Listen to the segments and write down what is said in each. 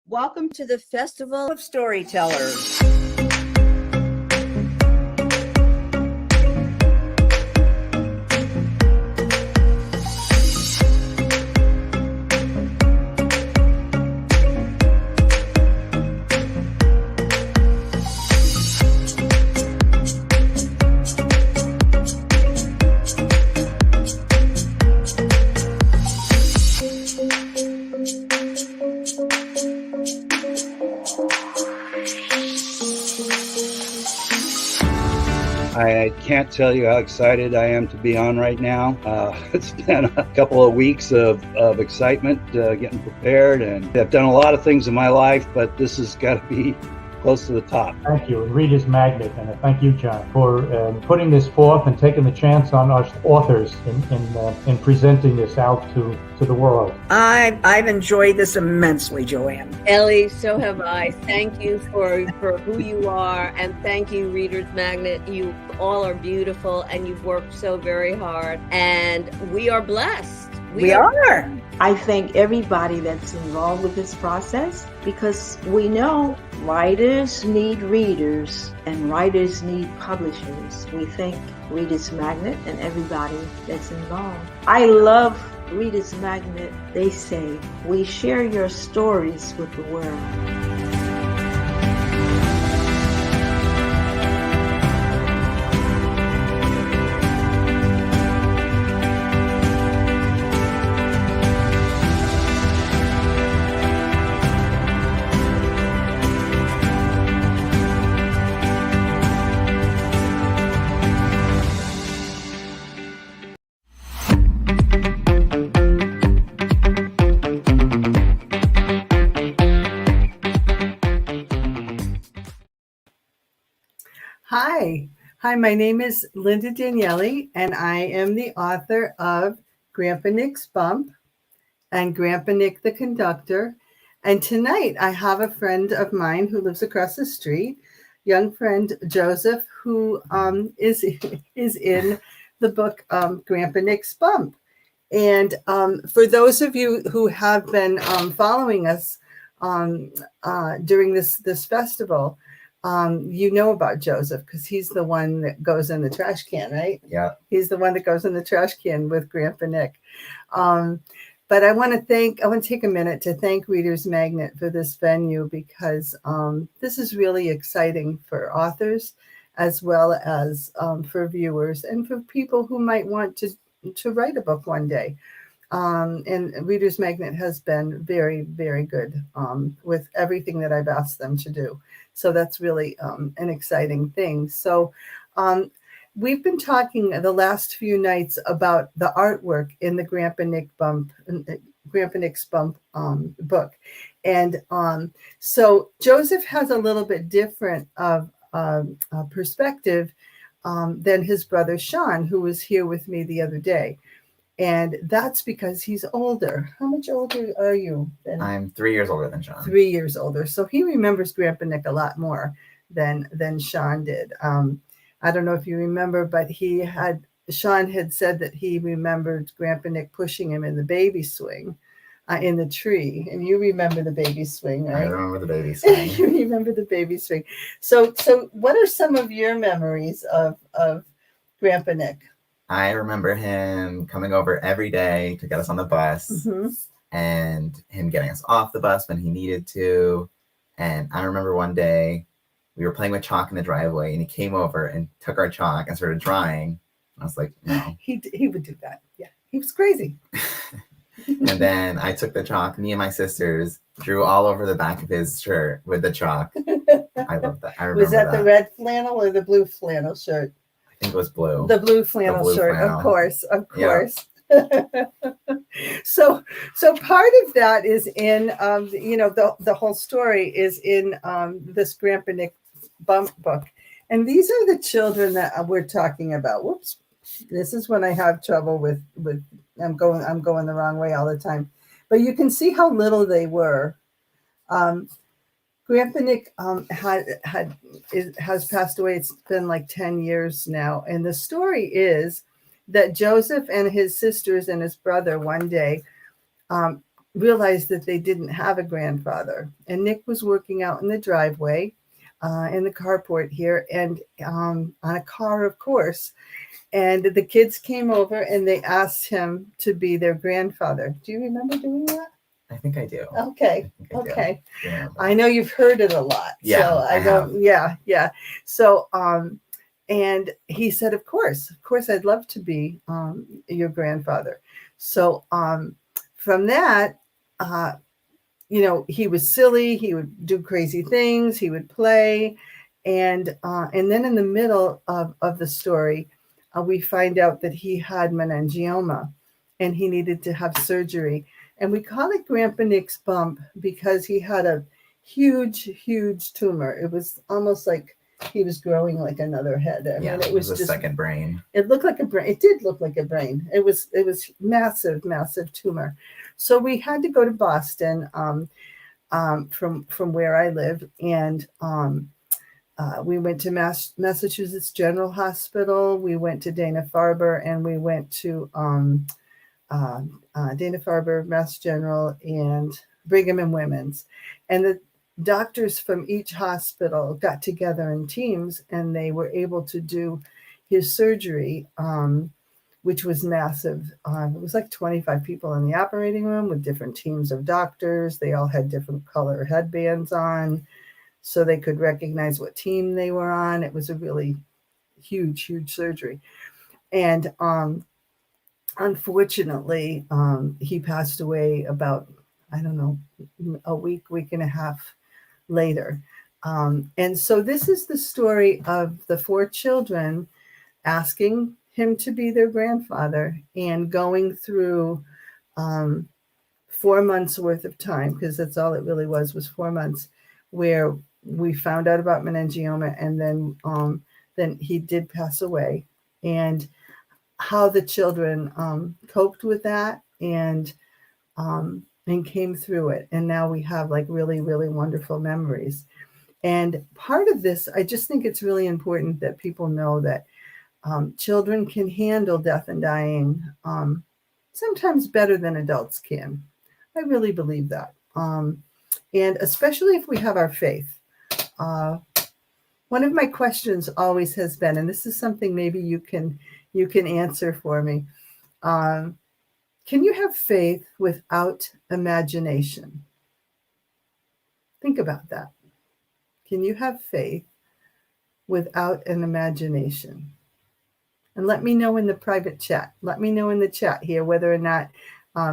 Welcome to the Festival of Storytellers. I can't tell you how excited I am to be on right now. It's been a couple of weeks of excitement, getting prepared, and I've done a lot of things in my life, but this has got to be close to the top. Thank you, Reader's Magnet, and thank you, John, for putting this forth and taking the chance on us authors in presenting this out to the world. I've enjoyed this immensely, Joanne. Ellie, so have I. Thank you for who you are, and thank you, Reader's Magnet. You all are beautiful, and you've worked so very hard, and we are blessed. We are. I thank everybody that's involved with this process, because we know writers need readers and writers need publishers. We thank Reader's Magnet and everybody that's involved. I love Reader's Magnet. They say, we share your stories with the world. Hi, my name is Linda Daniele, and I am the author of Grandpa Nick's Bump and Grandpa Nick the Conductor. And tonight I have a friend of mine who lives across the street, young friend Joseph, who is in the book Grandpa Nick's Bump. And for those of you who have been following us during this festival, you know about Joseph because he's the one that goes in the trash can, right? Yeah. He's the one that goes in the trash can with Grandpa Nick. But I want to take a minute to thank Reader's Magnet for this venue, because this is really exciting for authors as well as for viewers and for people who might want to write a book one day. And Reader's Magnet has been very, very good with everything that I've asked them to do. So that's really an exciting thing. So we've been talking the last few nights about the artwork in the Grandpa Nick's Bump book. And so Joseph has a little bit different of perspective than his brother Sean, who was here with me the other day. And that's because he's older. How much older are you? I'm 3 years older than Sean. 3 years older. So he remembers Grandpa Nick a lot more than Sean did. I don't know if you remember, but Sean had said that he remembered Grandpa Nick pushing him in the baby swing in the tree. And you remember the baby swing, right? I remember the baby swing. You remember the baby swing. So what are some of your memories of Grandpa Nick? I remember him coming over every day to get us on the bus, Mm-hmm. and him getting us off the bus when he needed to. And I remember one day we were playing with chalk in the driveway, and he came over and took our chalk and started drawing. And I was like, no. He would do that. Yeah, he was crazy. And then I took the chalk. Me and my sisters drew all over the back of his shirt with the chalk. I love that. I remember Was that the red flannel or the blue flannel shirt? I think it was blue. The blue flannel shirt, flannel. of course. Yeah. So part of that is in the whole story is in this Grandpa Nick Bump book, and these are the children that we're talking about. Whoops, this is when I have trouble with I'm going the wrong way all the time, but you can see how little they were. Grandpa Nick has passed away. It's been like 10 years now. And the story is that Joseph and his sisters and his brother one day realized that they didn't have a grandfather. And Nick was working out in the driveway, in the carport here, and on a car, of course. And the kids came over and they asked him to be their grandfather. Do you remember doing that? I think I do. Okay. I think I do. Okay. Yeah. I know you've heard it a lot. Yeah, So I have. Yeah. So, and he said, of course, I'd love to be your grandfather. So from that, he was silly. He would do crazy things. He would play. And then in the middle of the story, we find out that he had meningioma and he needed to have surgery. And we call it Grandpa Nick's bump because he had a huge, huge tumor. It was almost like he was growing like another head. I mean, it was a just second brain. It looked like a brain. It did look like a brain. It was massive, massive tumor. So we had to go to Boston from where I live, and we went to Massachusetts General Hospital. We went to Dana-Farber, and we went to Dana-Farber, Mass General, and Brigham and Women's. And the doctors from each hospital got together in teams, and they were able to do his surgery, which was massive. It was like 25 people in the operating room with different teams of doctors. They all had different color headbands on so they could recognize what team they were on. It was a really huge, huge surgery. And unfortunately, he passed away about, I don't know, a week and a half later. And so this is the story of the 4 children asking him to be their grandfather and going through 4 months worth of time, because that's all it really was 4 months, where we found out about meningioma, and then he did pass away, and how the children coped with that and came through it. And now we have like really, really wonderful memories. And part of this, I just think it's really important that people know that children can handle death and dying sometimes better than adults can. I really believe that. And especially if we have our faith. One of my questions always has been, and this is something maybe you can answer for me. Can you have faith without imagination? Think about that. Can you have faith without an imagination? And let me know in the private chat. Let me know in the chat here whether or not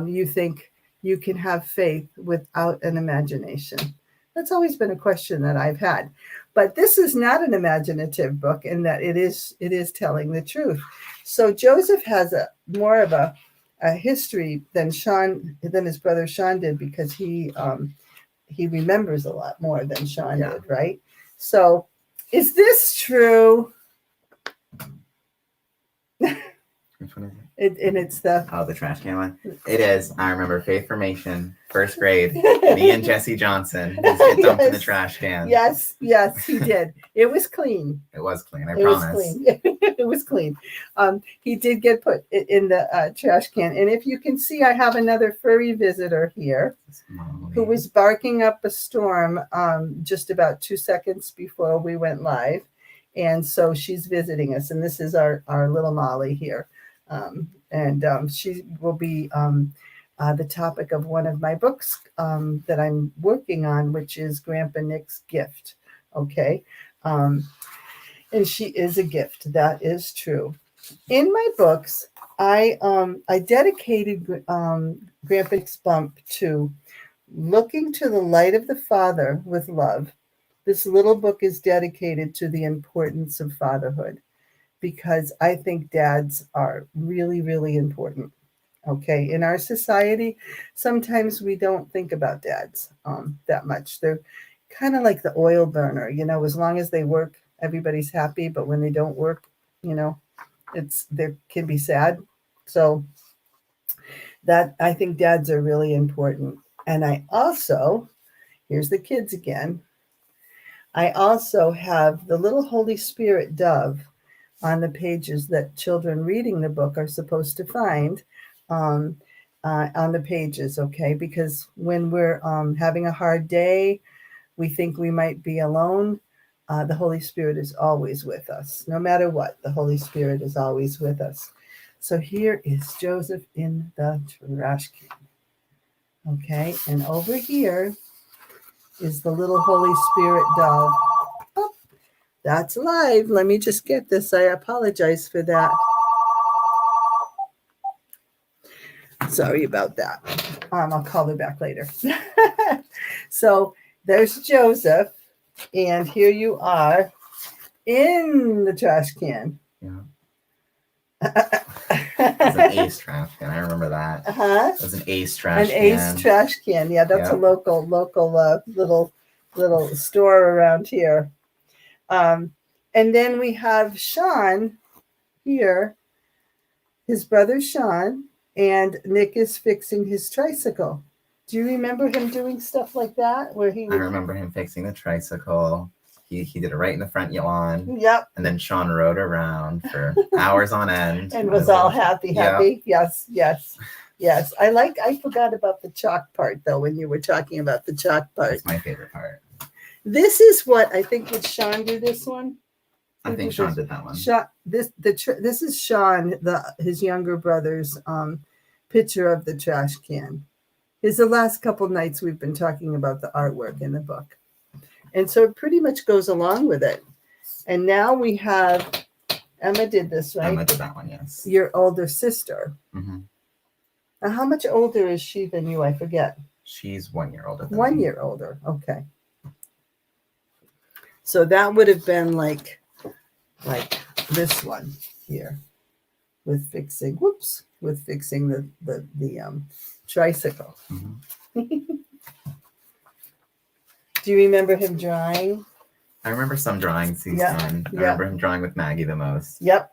you think you can have faith without an imagination. That's always been a question that I've had. But this is not an imaginative book in that it is telling the truth. So Joseph has more of a history than his brother Sean did, because he remembers a lot more than Sean did, right? So is this true? Which one is it? And it's the trash can one. It is. I remember faith formation, first grade. Me and Jesse Johnson just get dumped in the trash can. Yes, he did. It was clean. It was clean. I promise. It was clean. He did get put in the trash can. And if you can see, I have another furry visitor here who was barking up a storm just about 2 seconds before we went live. And so she's visiting us. And this is our little Molly here. She will be the topic of one of my books that I'm working on, which is Grandpa Nick's Gift. Okay. And she is a gift. That is true. In my books, I dedicated Grandpa Nick's Bump to looking to the light of the Father with love. This little book is dedicated to the importance of fatherhood, because I think dads are really, really important. Okay. In our society, sometimes we don't think about dads that much. They're kind of like the oil burner, as long as they work, everybody's happy. But when they don't work, they can be sad. So that, I think dads are really important. And I also, here's the kids again. I also have the little Holy Spirit dove on the pages that children reading the book are supposed to find. on the pages, okay? Because when we're having a hard day, we think we might be alone. The Holy Spirit is always with us. No matter what, the Holy Spirit is always with us. So here is Joseph in the trash can. Okay, and over here is the little Holy Spirit doll. Oh, that's live. Let me just get this. I apologize for that. Sorry about that. I'll call her back later. So there's Joseph, and here you are in the trash can. Yeah. It's an Ace trash can. I remember that. Uh-huh. It was an Ace trash can. Ace trash can. Yeah, that's a local little store around here. And then we have Sean here, his brother Sean, and Nick is fixing his tricycle. Do you remember him doing stuff like that? I remember him fixing the tricycle. He did it right in the front lawn. Yep. And then Sean rode around for hours on end. And was all happy. Yes. I forgot about the chalk part, though, when you were talking about the chalk part. That's my favorite part. This is what I think, did Sean do this one? I think Sean did that one. This is Sean, his younger brother's picture of the trash can. Is the last couple nights we've been talking about the artwork in the book. And so it pretty much goes along with it. And now we have, Emma did this, right? Emma did that one, yes. Your older sister. Mm-hmm. Now, how much older is she than you? I forget. She's 1 year older. 1 year older. Okay. So that would have been like this one here with fixing the tricycle. Mm-hmm. Do you remember him drawing? I remember some drawings he's done. I remember him drawing with Maggie the most. Yep.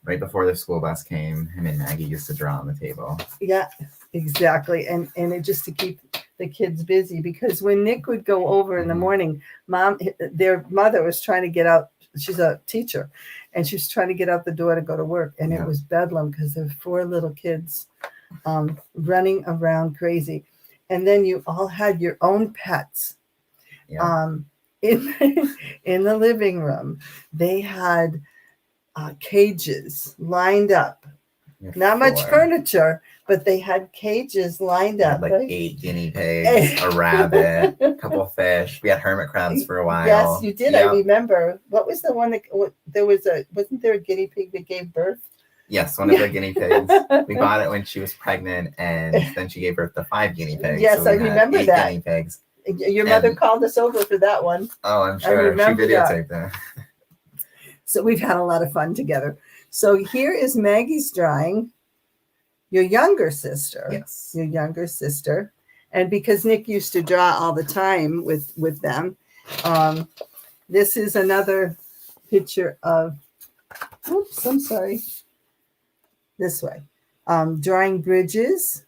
Right before the school bus came, him and Maggie used to draw on the table. Yeah, exactly. And it just to keep the kids busy, because when Nick would go over in the morning, their mother was trying to get out. She's a teacher, and she was trying to get out the door to go to work. And it was bedlam because there were 4 little kids running around crazy. And then you all had your own pets. Yeah. In the living room, they had cages lined up. Not much furniture, but they had cages lined up. Like 8 guinea pigs, a rabbit, a couple of fish. We had hermit crabs for a while. Yes, you did. Yep. I remember. What was the one that wasn't there a guinea pig that gave birth? Yes, one of the guinea pigs. We bought it when she was pregnant, and then she gave birth to 5 guinea pigs. Yes, so I remember that. Guinea pigs. Your mother called us over for that one. Oh, I'm sure. She videotaped that. So we've had a lot of fun together. So here is Maggie's drawing, your younger sister. Yes. Your younger sister. And because Nick used to draw all the time with them, this is another picture of, oops, I'm sorry. This way. Drawing bridges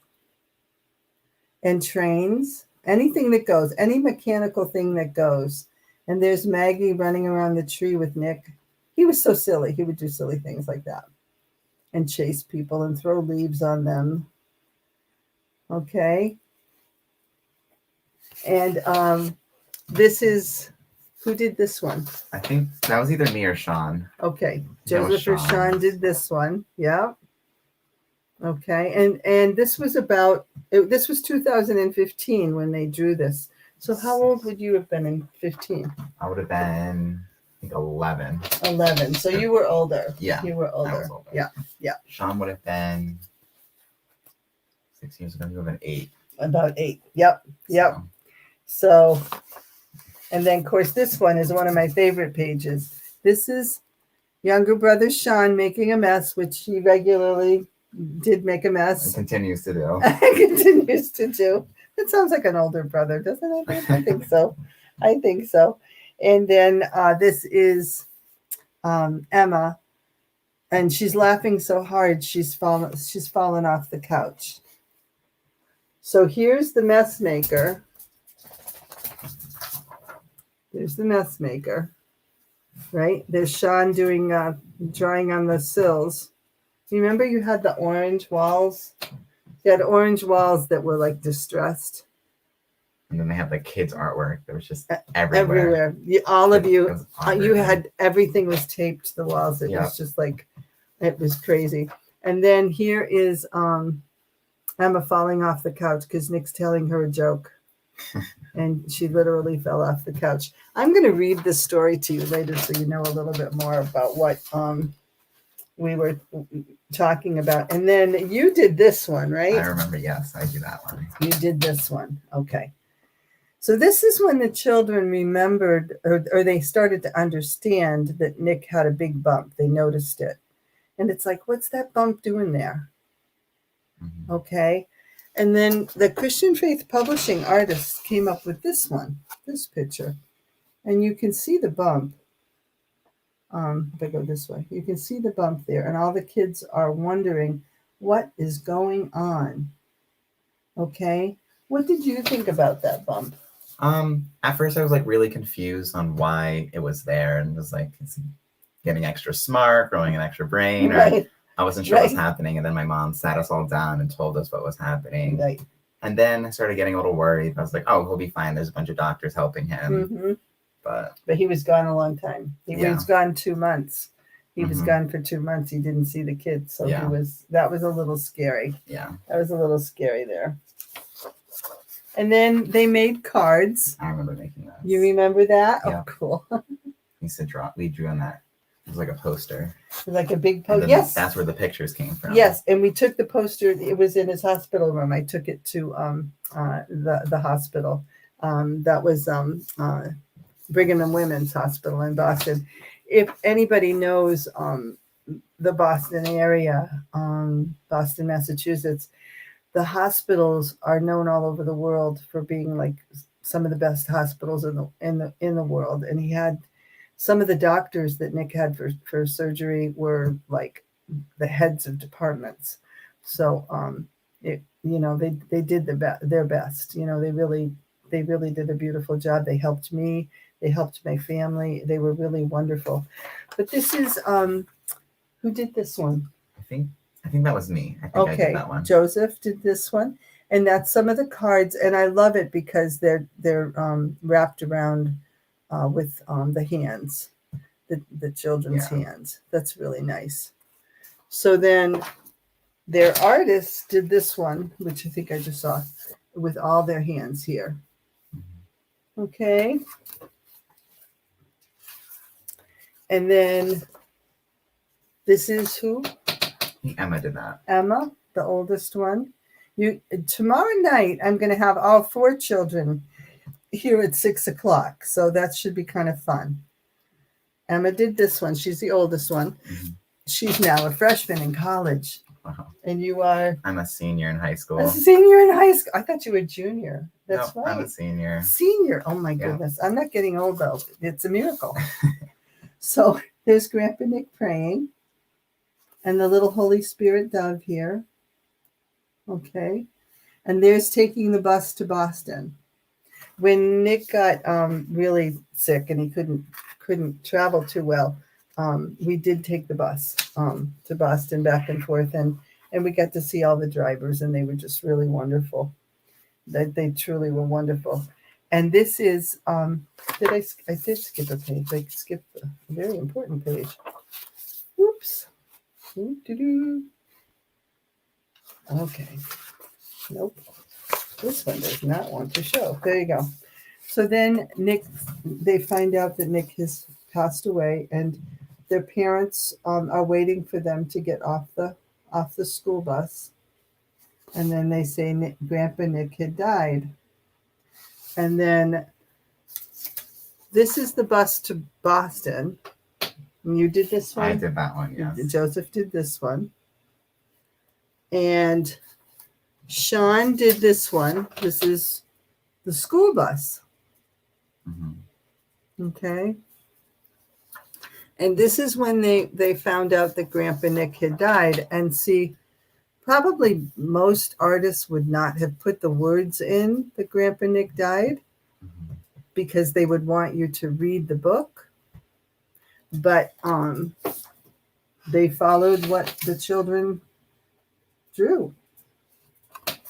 and trains. Anything that goes, any mechanical thing that goes. And there's Maggie running around the tree with Nick. He was so silly. He would do silly things like that and chase people and throw leaves on them. Okay. And this is, who did this one? I think that was either me or Sean. Okay. Joseph or Sean did this one. Yeah. Okay. And this was this was 2015 when they drew this. So how old would you have been in 15? I would have been, I think, 11. 11. So you were older. Yeah. You were older. I was older. Yeah. Sean would have been 6 years ago. He would have been 8. About 8. Yep. So, and then, of course, this one is one of my favorite pages. This is younger brother Sean making a mess, which he regularly did make a mess. And continues to do. It sounds like an older brother, doesn't it? I think so. And then this is Emma, and she's laughing so hard she's fallen off the couch. So here's the mess maker. There's the mess maker, right? There's Sean doing drawing on the sills. Remember you had the orange walls They had orange walls that were like distressed. And then they had the kids' artwork that was just everywhere. Everywhere. All of It you, was you everything. had everything was taped to the walls. It Yeah. was just like, it was crazy. And then here is Emma falling off the couch because Nick's telling her a joke. And she literally fell off the couch. I'm going to read this story to you later so you know a little bit more about what we were talking about. And then you did this one, right? I remember, yes, I do that one. You did this one. Okay. So this is when the children remembered, or they started to understand that Nick had a big bump. They noticed it. And it's like, what's that bump doing there? Mm-hmm. Okay. And then the Christian Faith Publishing artists came up with this one, this picture. And you can see the bump. If I go this way, you can see the bump there. And all the kids are wondering, what is going on? Okay. What did you think about that bump? At first I was like really confused on why it was there, and was like, it's getting extra smart, growing an extra brain, or Right. I wasn't sure what was Right. happening. And then my mom sat us all down and told us what was happening. Right. And then I started getting a little worried. I was like, oh, he'll be fine. There's a bunch of doctors helping him. Mm-hmm. But he was gone a long time. He Yeah. was gone 2 months. He was Mhm. gone for 2 months. He didn't see the kids. So Yeah. that was a little scary. yeah, That was a little scary there. And then they made cards. I remember making that. You remember that? Yeah. Oh, cool. We used to draw. We drew on that. It was like a poster. Like a big And poster. then Yes. that's where the pictures came from. Yes. And we took the poster. It was in his hospital room. I took it to the hospital. That was Brigham and Women's Hospital in Boston. If anybody knows the Boston area, Boston, Massachusetts, the hospitals are known all over the world for being like some of the best hospitals in the world. And he had some of the doctors that Nick had for surgery were like the heads of departments. So they did their best. They really did a beautiful job. They helped me. They helped my family. They were really wonderful. But this is who did this one? I think that was me. I think I did that one. Joseph did this one, and that's some of the cards. And I love it because they're wrapped around with the hands, the children's hands. That's really nice. So then their artists did this one, which I think I just saw, with all their hands here. Okay. And then this is who? I think Emma did that. Emma, the oldest one. Tomorrow night, I'm going to have all 4 children here at 6:00. So that should be kind of fun. Emma did this one. She's the oldest one. Mm-hmm. She's now a freshman in college. Wow. And you are? I'm a senior in high school. A senior in high school. I thought you were junior. That's No, right. I'm a senior. Senior. Oh my goodness. I'm not getting old though. It's a miracle. So there's Grandpa Nick praying. And the little Holy Spirit dove here. Okay. And there's taking the bus to Boston. When Nick got really sick and he couldn't travel too well, we did take the bus to Boston back and forth, and we got to see all the drivers, and they were just really wonderful. They truly were wonderful. And this is I did skip a page. I skipped a very important page. Oops. Doo-doo-doo. Okay. Nope. This one does not want to show. There you go. So then they find out that Nick has passed away, and their parents are waiting for them to get off the school bus. And then they say Grandpa Nick had died. And then this is the bus to Boston. And you did this one? I did that one, yes. Joseph did this one. And Sean did this one. This is the school bus. Mm-hmm. Okay. And this is when they found out that Grandpa Nick had died. And see, probably most artists would not have put the words in that Grandpa Nick died because they would want you to read the book. But they followed what the children drew.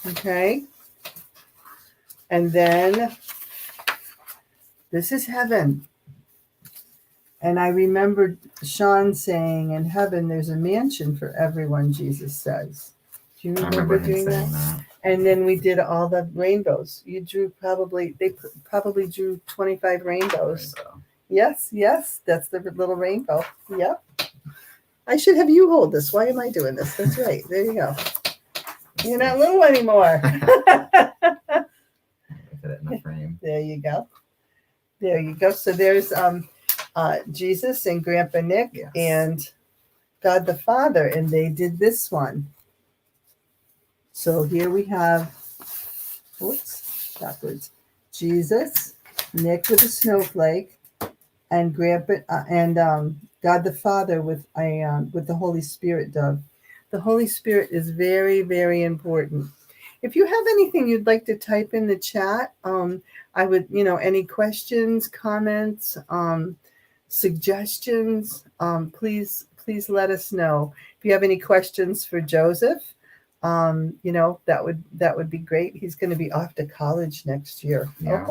Okay. And then this is heaven. And I remember Sean saying, in heaven, there's a mansion for everyone, Jesus says. Do you remember him doing saying that? that. And then we did all the rainbows. You drew they probably drew 25 rainbows. Rainbow. Yes, yes, that's the little rainbow. Yep. I should have you hold this. Why am I doing this? That's right. There you go. You're not little anymore. Fit it in the frame. There you go. There you go. So there's Jesus and Grandpa Nick Yes. and God the Father, and they did this one. So here we have, oops, backwards. Jesus, Nick with a snowflake, and Grandpa and God the Father with the Holy Spirit dove. The Holy Spirit is very, very important. If you have anything you'd like to type in the chat, I would, any questions, comments, suggestions, please let us know. If you have any questions for Joseph, that would be great. He's going to be off to college next year. Yeah.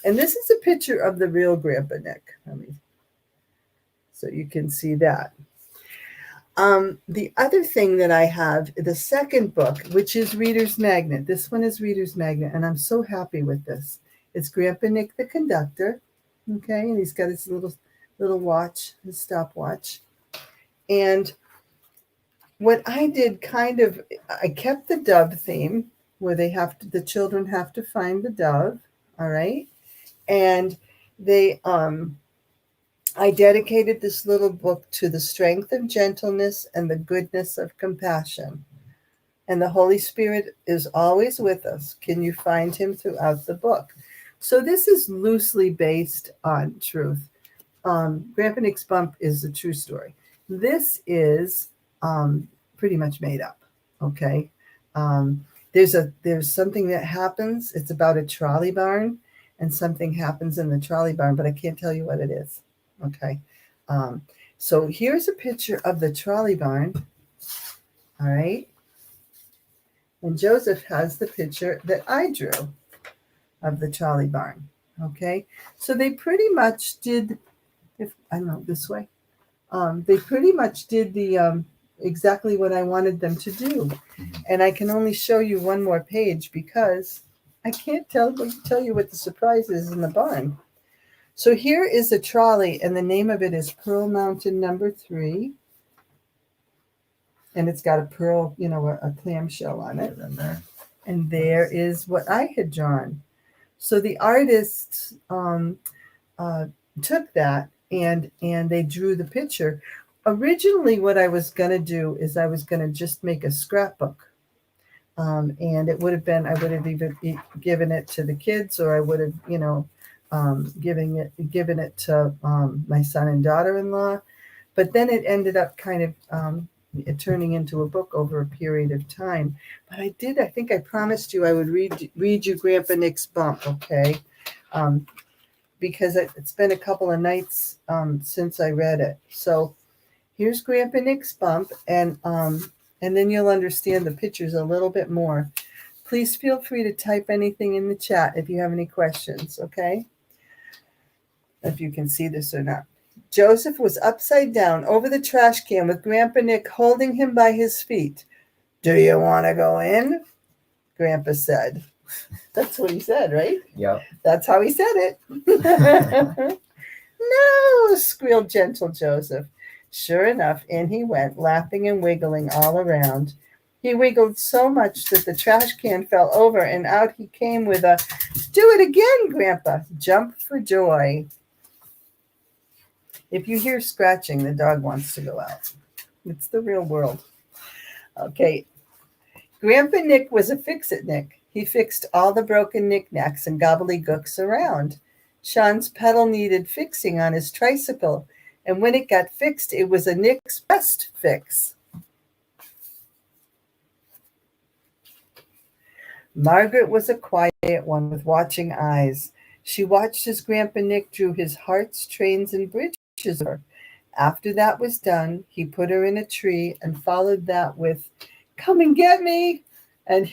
And this is a picture of the real Grandpa Nick. So you can see that. The other thing that I have, the second book, which is Reader's Magnet. This one is Reader's Magnet, and I'm so happy with this. It's Grandpa Nick the conductor, okay, and he's got his little watch, his stopwatch. And what I did I kept the dove theme where the children have to find the dove, all right, and I dedicated this little book to the strength of gentleness and the goodness of compassion. And the Holy Spirit is always with us. Can you find him throughout the book? So this is loosely based on truth. Grandpa Nick's bump is a true story. This is pretty much made up, okay? There's something that happens. It's about a trolley barn, and something happens in the trolley barn, but I can't tell you what it is. Okay, so here's a picture of the trolley barn, all right? And Joseph has the picture that I drew of the trolley barn, okay? So they pretty much did, this way. They pretty much did the exactly what I wanted them to do. And I can only show you one more page because I can't tell you what the surprise is in the barn. So here is a trolley, and the name of it is Pearl Mountain number 3. And it's got a pearl, a clamshell on it. And there is what I had drawn. So the artists took that and they drew the picture. Originally, what I was going to do is I was going to just make a scrapbook. And it would have been, I would have either given it to the kids, or I would have, given it to my son and daughter-in-law, but then it ended up kind of turning into a book over a period of time. But I think I promised you I would read you Grandpa Nick's bump, okay? Because it's been a couple of nights since I read it. So here's Grandpa Nick's bump, and then you'll understand the pictures a little bit more. Please feel free to type anything in the chat if you have any questions, okay? If you can see this or not. Joseph was upside down over the trash can with Grandpa Nick holding him by his feet. "Do you want to go in?" Grandpa said. That's what he said, right? Yep. That's how he said it. "No," squealed gentle Joseph. Sure enough, in he went, laughing and wiggling all around. He wiggled so much that the trash can fell over, and out he came with a, "Do it again, Grandpa," jump for joy. If you hear scratching, the dog wants to go out. It's the real world. Okay. Grandpa Nick was a fix-it Nick. He fixed all the broken knickknacks and gobbledygooks around. Sean's pedal needed fixing on his tricycle, and when it got fixed, it was a Nick's best fix. Margaret was a quiet one with watching eyes. She watched as Grandpa Nick drew his hearts, trains, and bridges. After that was done, he put her in a tree and followed that with, "Come and get me." And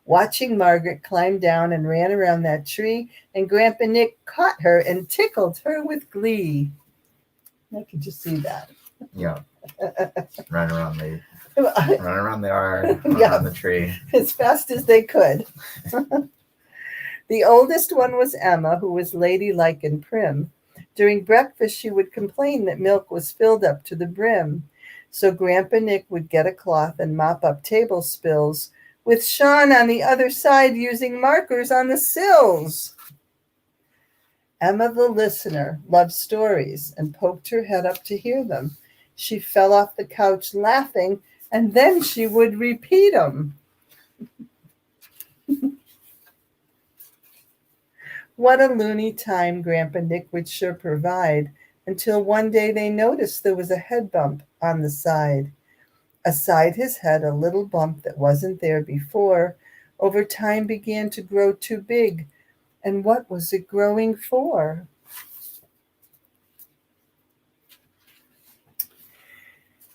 watching Margaret climb down and ran around that tree, and Grandpa Nick caught her and tickled her with glee. I could just see that. Yeah. Run around the yard, run Yeah. around the tree. As fast as they could. The oldest one was Emma, who was ladylike and prim. During breakfast, she would complain that milk was filled up to the brim. So Grandpa Nick would get a cloth and mop up table spills, with Sean on the other side using markers on the sills. Emma, the listener, loved stories and poked her head up to hear them. She fell off the couch laughing, and then she would repeat them. What a loony time Grandpa Nick would sure provide, until one day they noticed there was a head bump on the side. Aside his head, a little bump that wasn't there before, over time began to grow too big. And what was it growing for?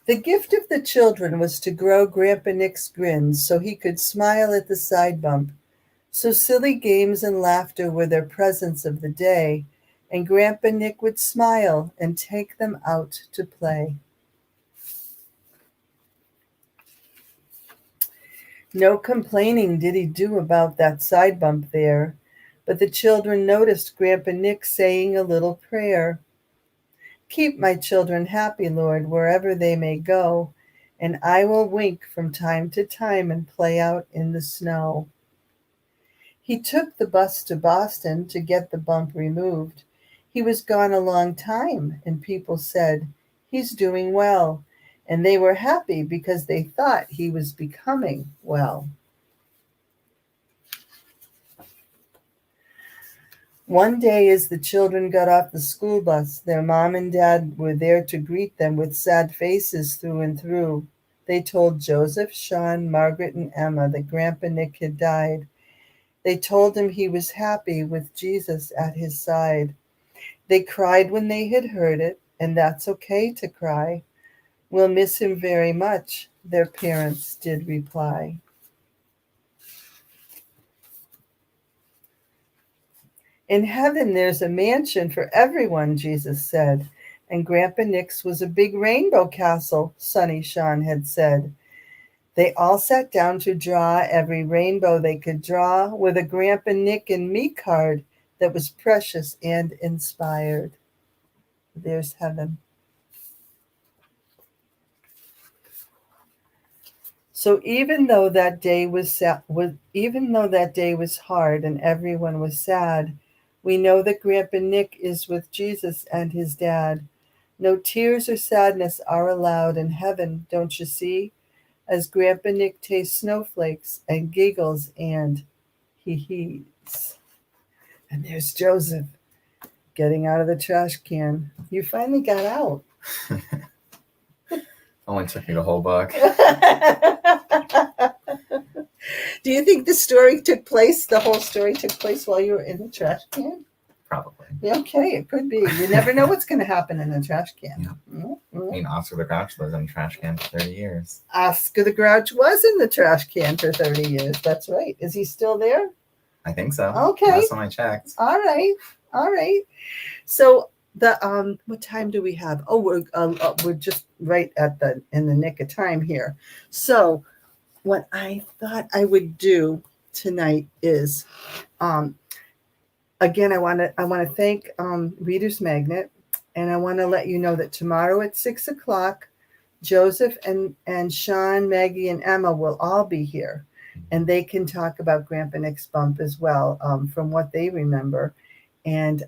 The gift of the children was to grow Grandpa Nick's grins so he could smile at the side bump. So silly games and laughter were their presents of the day, and Grandpa Nick would smile and take them out to play. No complaining did he do about that side bump there, but the children noticed Grandpa Nick saying a little prayer. Keep my children happy, Lord, wherever they may go, and I will wink from time to time and play out in the snow. He took the bus to Boston to get the bump removed. He was gone a long time, and people said, he's doing well, and they were happy because they thought he was becoming well. One day as the children got off the school bus, their mom and dad were there to greet them with sad faces through and through. They told Joseph, Sean, Margaret, and Emma that Grandpa Nick had died. They told him he was happy with Jesus at his side. They cried when they had heard it, and that's okay to cry. We'll miss him very much, their parents did reply. In heaven, there's a mansion for everyone, Jesus said, and Grandpa Nick's was a big rainbow castle, Sonny Sean had said. They all sat down to draw every rainbow they could draw with a Grandpa Nick and me card that was precious and inspired. There's heaven. So even though that day was hard and everyone was sad, we know that Grandpa Nick is with Jesus and his dad. No tears or sadness are allowed in heaven, don't you see? As Grandpa Nick tastes snowflakes and giggles and he heeds. And there's Joseph getting out of the trash can. You finally got out. Only took me the whole book. Do you think the whole story took place while you were in the trash can? Probably. Okay, it could be. You never know what's going to happen in a trash can. Yeah. Mm-hmm. I mean, Oscar the Grouch lived in a trash can for 30 years. Oscar the Grouch was in the trash can for 30 years. That's right. Is he still there? I think so. Okay. Last time I checked. All right. So the what time do we have? Oh, we're just right in the nick of time here. So what I thought I would do tonight is, again, I want to thank Reader's Magnet, and I want to let you know that tomorrow at 6:00, Joseph and Sean, Maggie, and Emma will all be here, and they can talk about Grandpa Nick's bump as well, from what they remember, and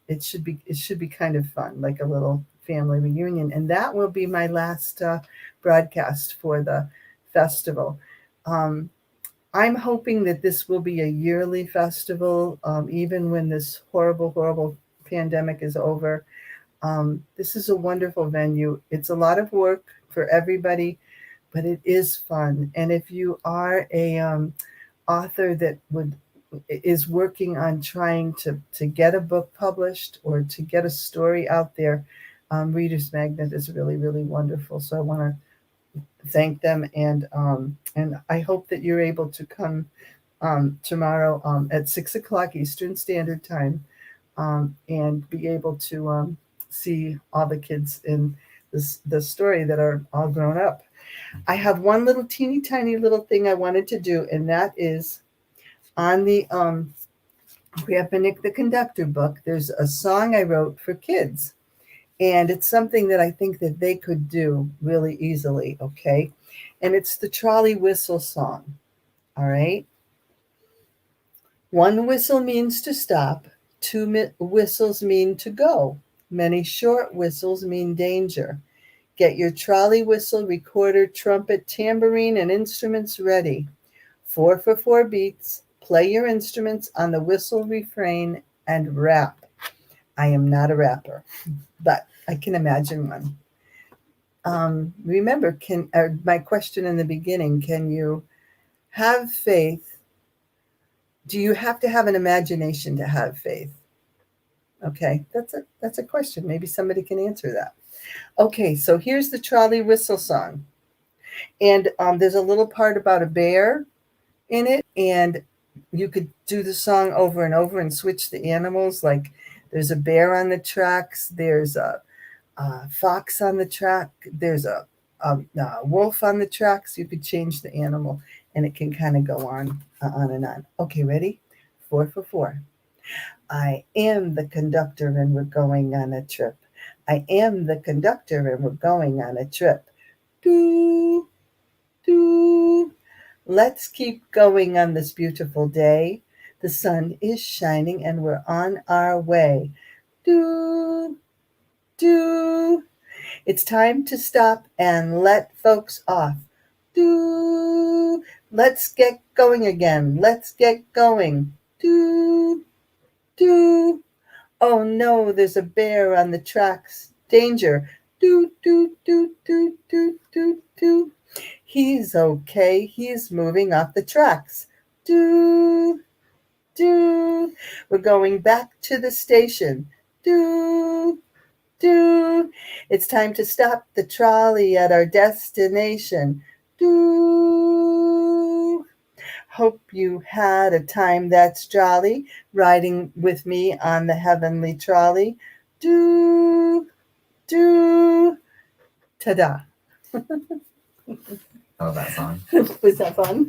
it should be kind of fun, like a little family reunion, and that will be my last broadcast for the festival. I'm hoping that this will be a yearly festival, even when this horrible pandemic is over. This is a wonderful venue. It's a lot of work for everybody, but it is fun. And if you are a author that is working on trying to get a book published or to get a story out there, Reader's Magnet is really, really wonderful. So I want to thank them, and I hope that you're able to come tomorrow at 6 o'clock Eastern Standard Time, and be able to see all the kids in the story that are all grown up. I have one little teeny tiny little thing I wanted to do, and that is on the Grandpa Nick the Conductor book. There's a song I wrote for kids, and it's something that I think that they could do really easily, okay? And it's the trolley whistle song, all right? One whistle means to stop, two whistles mean to go. Many short whistles mean danger. Get your trolley whistle, recorder, trumpet, tambourine, and instruments ready. 4 for 4 beats. Play your instruments on the whistle refrain and rap. I am not a rapper, but I can imagine one. Remember, my question in the beginning, can you have faith? Do you have to have an imagination to have faith? Okay, that's a question. Maybe somebody can answer that. Okay, so here's the trolley whistle song. And there's a little part about a bear in it, and you could do the song over and over and switch the animals. Like there's a bear on the tracks, there's a fox on the track, there's a wolf on the tracks. You could change the animal, and it can kind of go on and on. Okay, ready? 4 for 4. I am the conductor, and we're going on a trip. I am the conductor, and we're going on a trip. Doo, doo. Let's keep going on this beautiful day. The sun is shining, and we're on our way. Doo, doo. It's time to stop and let folks off. Doo. Let's get going again. Let's get going. Doo, doo. Oh no, there's a bear on the tracks. Danger. Doo, doo, doo, doo, doo, doo, doo. He's okay. He's moving off the tracks. Doo, doo. We're going back to the station. Doo, doo. It's time to stop the trolley at our destination. Doo. Hope you had a time that's jolly, riding with me on the heavenly trolley. Doo, doo. Ta-da. I love that song. Was that fun?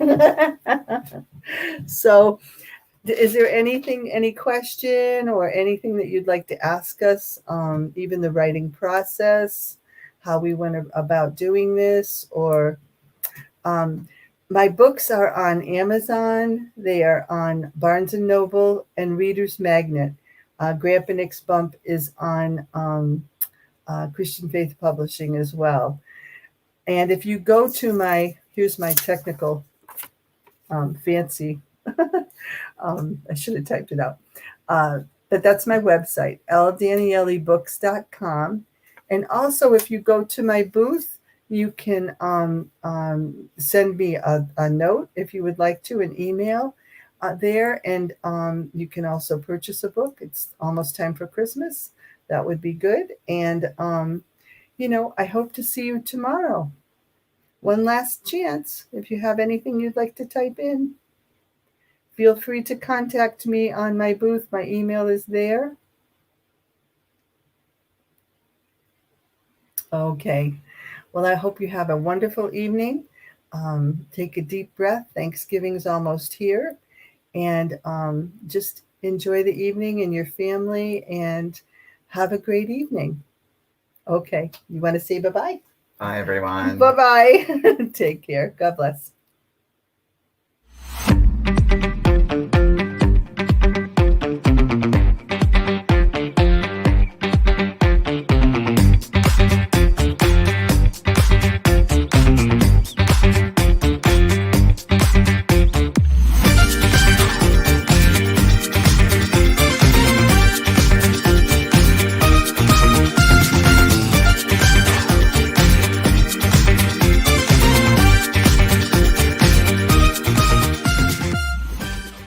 So, is there any question or anything that you'd like to ask us? Even the writing process, how we went about doing this, or my books are on Amazon. They are on Barnes & Noble and Reader's Magnet. Grandpa Nick's Bump is on Christian Faith Publishing as well. And if you go to here's my technical fancy, I should have typed it out. But that's my website, ldanielebooks.com. And also, if you go to my booth, you can send me a note if you would like to, an email there. And you can also purchase a book. It's almost time for Christmas. That would be good. And, I hope to see you tomorrow. One last chance. If you have anything you'd like to type in, feel free to contact me on my booth. My email is there. Okay. Well, I hope you have a wonderful evening. Take a deep breath. Thanksgiving's almost here. And just enjoy the evening and your family, and have a great evening. Okay. You want to say bye-bye? Bye, everyone. Bye-bye. Take care. God bless.